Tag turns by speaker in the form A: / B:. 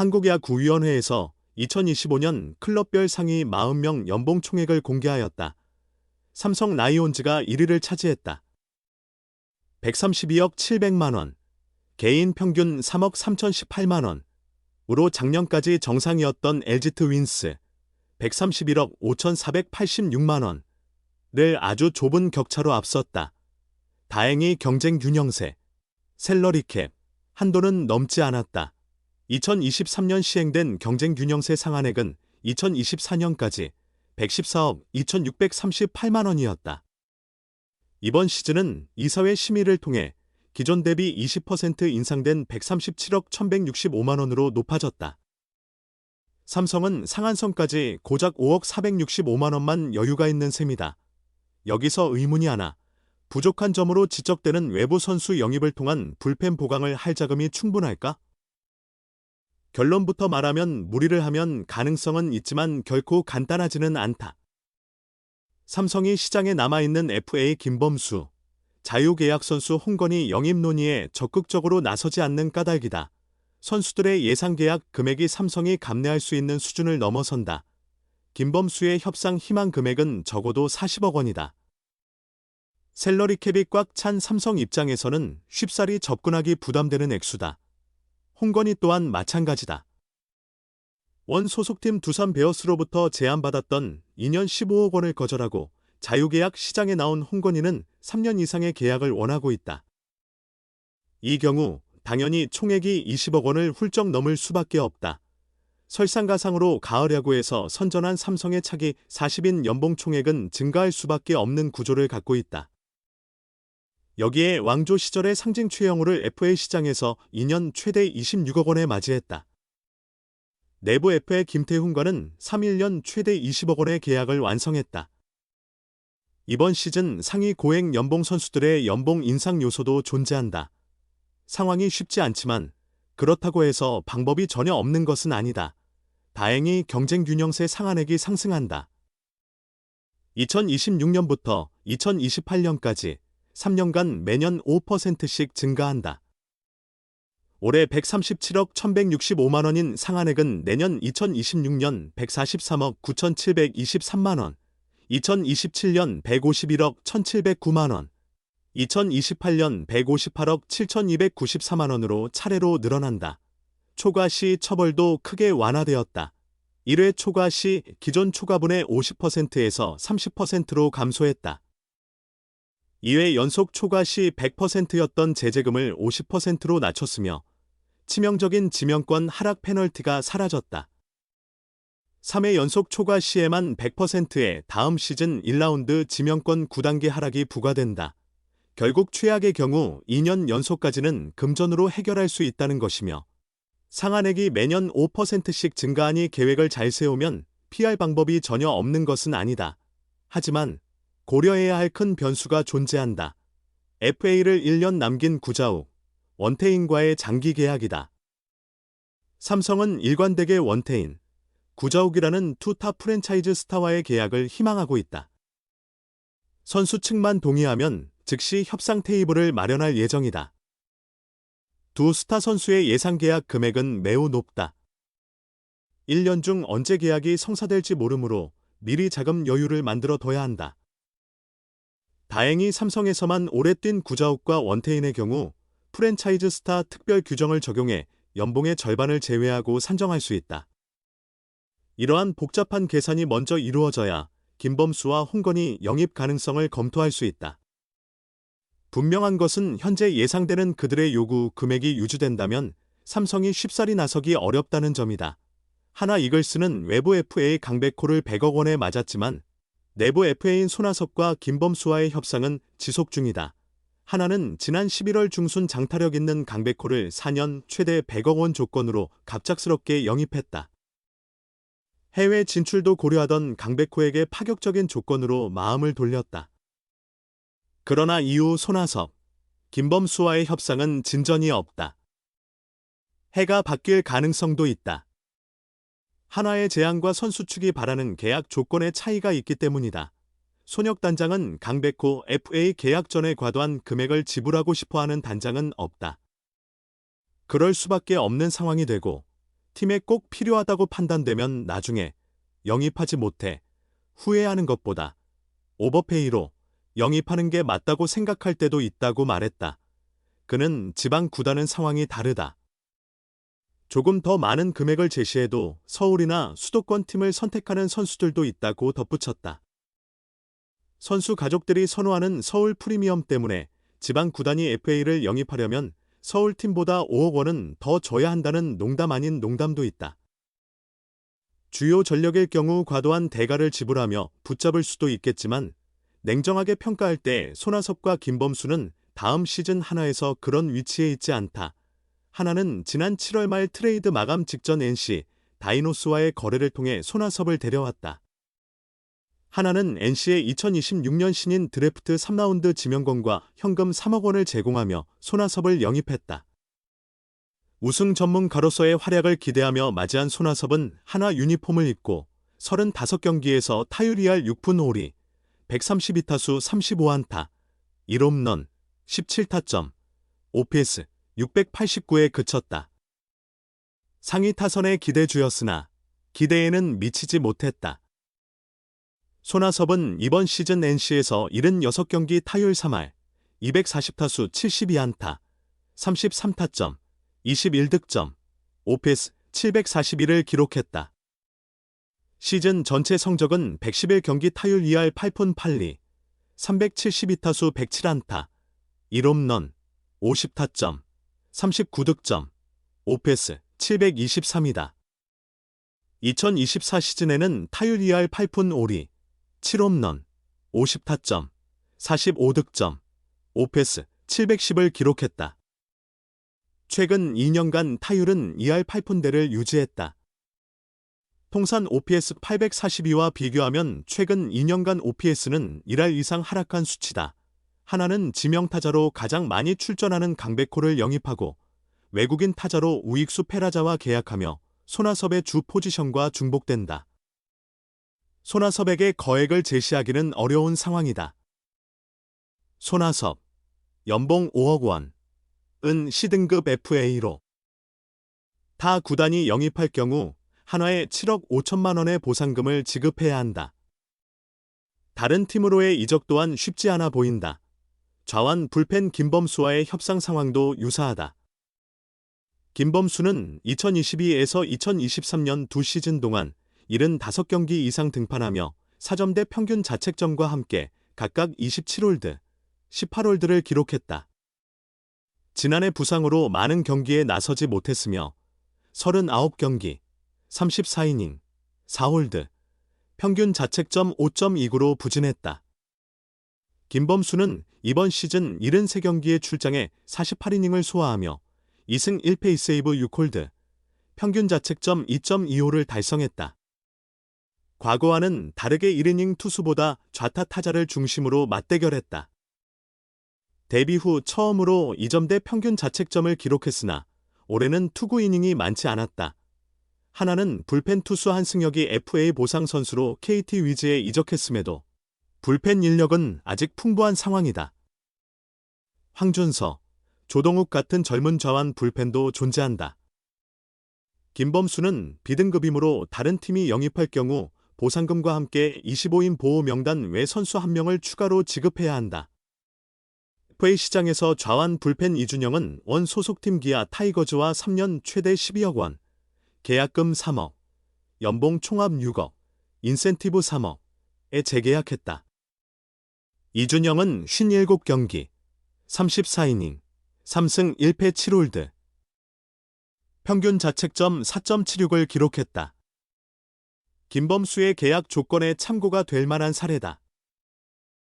A: 한국야구위원회에서 2025년 클럽별 상위 40명 연봉 총액을 공개하였다. 삼성 라이온즈가 1위를 차지했다. 132억 700만 원, 개인 평균 3억 3018만 원으로 작년까지 정상이었던 LG 트윈스 131억 5486만 원을 아주 좁은 격차로 앞섰다. 다행히 경쟁 균형세, 샐러리 캡 한도는 넘지 않았다. 2023년 시행된 경쟁 균형세 상한액은 2024년까지 114억 2638만 원이었다. 이번 시즌은 이사회 심의를 통해 기존 대비 20% 인상된 137억 1165만 원으로 높아졌다. 삼성은 상한선까지 고작 5억 465만 원만 여유가 있는 셈이다. 여기서 의문이 하나, 부족한 점으로 지적되는 외부 선수 영입을 통한 불펜 보강을 할 자금이 충분할까? 결론부터 말하면 무리를 하면 가능성은 있지만 결코 간단하지는 않다. 삼성이 시장에 남아있는 FA 김범수, 자유계약 선수 홍건희 영입 논의에 적극적으로 나서지 않는 까닭이다. 선수들의 예상 계약 금액이 삼성이 감내할 수 있는 수준을 넘어선다. 김범수의 협상 희망 금액은 적어도 40억 원이다. 샐러리 캡이 꽉 찬 삼성 입장에서는 쉽사리 접근하기 부담되는 액수다. 홍건희 또한 마찬가지다. 원 소속팀 두산 베어스로부터 제안받았던 2년 15억 원을 거절하고 자유계약 시장에 나온 홍건희는 3년 이상의 계약을 원하고 있다. 이 경우 당연히 총액이 20억 원을 훌쩍 넘을 수밖에 없다. 설상가상으로 가을 야구에서 선전한 삼성의 차기 40인 연봉 총액은 증가할 수밖에 없는 구조를 갖고 있다. 여기에 왕조 시절의 상징 최영우를 FA 시장에서 2년 최대 26억 원에 맞이했다. 내부 FA 김태훈과는 3~1년 최대 20억 원의 계약을 완성했다. 이번 시즌 상위 고액 연봉 선수들의 연봉 인상 요소도 존재한다. 상황이 쉽지 않지만 그렇다고 해서 방법이 전혀 없는 것은 아니다. 다행히 경쟁 균형세 상한액이 상승한다. 2026년부터 2028년까지 3년간 매년 5%씩 증가한다. 올해 137억 1165만 원인 상한액은 내년 2026년 143억 9723만 원, 2027년 151억 1709만 원, 2028년 158억 7294만 원으로 차례로 늘어난다. 초과 시 처벌도 크게 완화되었다. 1회 초과 시 기존 초과분의 50%에서 30%로 감소했다. 2회 연속 초과 시 100%였던 제재금을 50%로 낮췄으며 치명적인 지명권 하락 페널티가 사라졌다. 3회 연속 초과 시에만 100%의 다음 시즌 1라운드 지명권 9단계 하락이 부과된다. 결국 최악의 경우 2년 연속까지는 금전으로 해결할 수 있다는 것이며 상한액이 매년 5%씩 증가하니 계획을 잘 세우면 피할 방법이 전혀 없는 것은 아니다. 하지만 고려해야 할 큰 변수가 존재한다. FA를 1년 남긴 구자욱, 원태인과의 장기 계약이다. 삼성은 일관되게 원태인, 구자욱이라는 투탑 프랜차이즈 스타와의 계약을 희망하고 있다. 선수 측만 동의하면 즉시 협상 테이블을 마련할 예정이다. 두 스타 선수의 예상 계약 금액은 매우 높다. 1년 중 언제 계약이 성사될지 모르므로 미리 자금 여유를 만들어 둬야 한다. 다행히 삼성에서만 오래 뛴 구자욱과 원태인의 경우 프랜차이즈 스타 특별 규정을 적용해 연봉의 절반을 제외하고 산정할 수 있다. 이러한 복잡한 계산이 먼저 이루어져야 김범수와 홍건희 영입 가능성을 검토할 수 있다. 분명한 것은 현재 예상되는 그들의 요구 금액이 유지된다면 삼성이 쉽사리 나서기 어렵다는 점이다. 하나 이글스는 외부 FA 강백호를 100억 원에 맞았지만 내부 FA인 손아섭과 김범수와의 협상은 지속 중이다. 하나는 지난 11월 중순 장타력 있는 강백호를 4년 최대 100억 원 조건으로 갑작스럽게 영입했다. 해외 진출도 고려하던 강백호에게 파격적인 조건으로 마음을 돌렸다. 그러나 이후 손아섭, 김범수와의 협상은 진전이 없다. 해가 바뀔 가능성도 있다. 한화의 제안과 선수 측이 바라는 계약 조건의 차이가 있기 때문이다. 손혁 단장은 강백호 FA 계약 전에 과도한 금액을 지불하고 싶어하는 단장은 없다. 그럴 수밖에 없는 상황이 되고 팀에 꼭 필요하다고 판단되면 나중에 영입하지 못해 후회하는 것보다 오버페이로 영입하는 게 맞다고 생각할 때도 있다고 말했다. 그는 지방 구단은 상황이 다르다. 조금 더 많은 금액을 제시해도 서울이나 수도권 팀을 선택하는 선수들도 있다고 덧붙였다. 선수 가족들이 선호하는 서울 프리미엄 때문에 지방 구단이 FA를 영입하려면 서울 팀보다 5억 원은 더 줘야 한다는 농담 아닌 농담도 있다. 주요 전력일 경우 과도한 대가를 지불하며 붙잡을 수도 있겠지만 냉정하게 평가할 때 손아섭과 김범수는 다음 시즌 하나에서 그런 위치에 있지 않다. 하나는 지난 7월 말 트레이드 마감 직전 NC 다이노스와의 거래를 통해 손아섭을 데려왔다. 하나는 NC의 2026년 신인 드래프트 3라운드 지명권과 현금 3억 원을 제공하며 손아섭을 영입했다. 우승 전문가로서의 활약을 기대하며 맞이한 손아섭은 한화 유니폼을 입고 35경기에서 타율 6푼 5리, 132타수 35안타, 1홈런, 17타점, OPS 689에 그쳤다. 상위 타선의 기대주였으나 기대에는 미치지 못했다. 손아섭은 이번 시즌 NC에서 76경기 타율 3할, 240타수 72안타, 33타점, 21득점, OPS 741을 기록했다. 시즌 전체 성적은 111경기 타율 2할 8푼 8리, 372타수 107안타, 1홈런, 50타점, 39득점, OPS 723이다. 2024 시즌에는 타율 2할 8푼 5리, 7홈런, 50타점, 45득점, OPS 710을 기록했다. 최근 2년간 타율은 2할 8푼대를 유지했다. 통산 OPS 842와 비교하면 최근 2년간 OPS는 1할 이상 하락한 수치다. 하나는 지명타자로 가장 많이 출전하는 강백호를 영입하고 외국인 타자로 우익수 페라자와 계약하며 손아섭의 주 포지션과 중복된다. 손아섭에게 거액을 제시하기는 어려운 상황이다. 손아섭, 연봉 5억 원, 은 C등급 FA로 타 구단이 영입할 경우 한화에 7억 5천만 원의 보상금을 지급해야 한다. 다른 팀으로의 이적 또한 쉽지 않아 보인다. 좌완 불펜 김범수와의 협상 상황도 유사하다. 김범수는 2022에서 2023년 두 시즌 동안 75경기 이상 등판하며 4점대 평균 자책점과 함께 각각 27홀드, 18홀드를 기록했다. 지난해 부상으로 많은 경기에 나서지 못했으며 39경기, 34이닝, 4홀드, 평균 자책점 5.29로 부진했다. 김범수는 이번 시즌 73경기에 출장해 48이닝을 소화하며 2승 1패 2세이브 6홀드, 평균 자책점 2.25를 달성했다. 과거와는 다르게 1이닝 투수보다 좌타 타자를 중심으로 맞대결했다. 데뷔 후 처음으로 2점대 평균 자책점을 기록했으나 올해는 투구 이닝이 많지 않았다. 하나는 불펜 투수 한승혁이 FA 보상 선수로 KT 위즈에 이적했음에도 불펜 인력은 아직 풍부한 상황이다. 황준서, 조동욱 같은 젊은 좌완 불펜도 존재한다. 김범수는 B등급이므로 다른 팀이 영입할 경우 보상금과 함께 25인 보호 명단 외 선수 1명을 추가로 지급해야 한다. FA 시장에서 좌완 불펜 이준영은 원 소속팀 기아 타이거즈와 3년 최대 12억 원, 계약금 3억, 연봉 총합 6억, 인센티브 3억에 재계약했다. 이준영은 57경기, 34이닝, 3승 1패 7홀드, 평균 자책점 4.76을 기록했다. 김범수의 계약 조건에 참고가 될 만한 사례다.